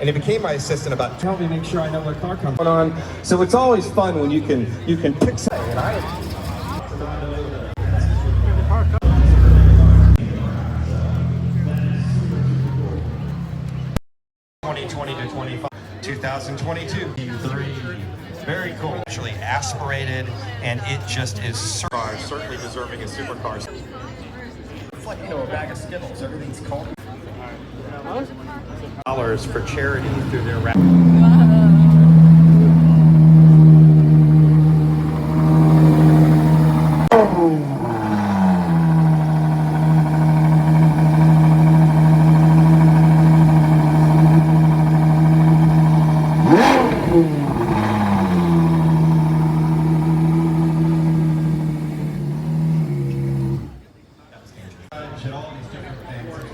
and he became my assistant about Help me make sure I know what car comes on. So it's always fun when you can pick something. And I 2020 to 25, 2022. Very cool. Actually aspirated, and it just is certainly deserving of supercars. It's like, a bag of Skittles. Everything's cold. Dollars for charity through their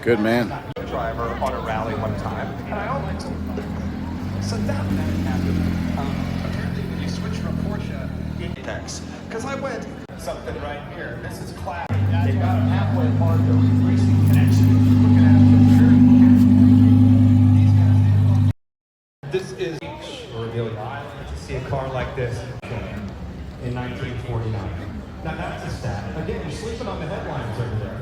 Good man. driver on a rally one time, and I always so that happened. Apparently, when you switch from Porsche Index, because I went something right here. This is class. They got a halfway part of the racing connection. Looking at this is Revealing Island to see a car like this in 1949. Now that's a stat. Again, you're sleeping on the headlines over there.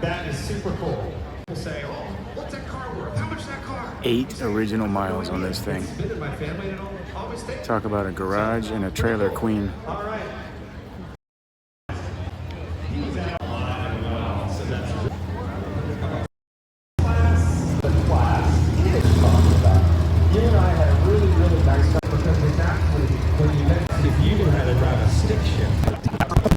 That is super cool. People say, oh, what's that car worth? How much is that car? 8 original miles on this thing. It's been in my family and always stayed. Talk about a garage and a trailer queen. All right. The class he was talking about. You and I had a really, really nice time because it's actually, when you mentioned if you knew how to drive a stick shift,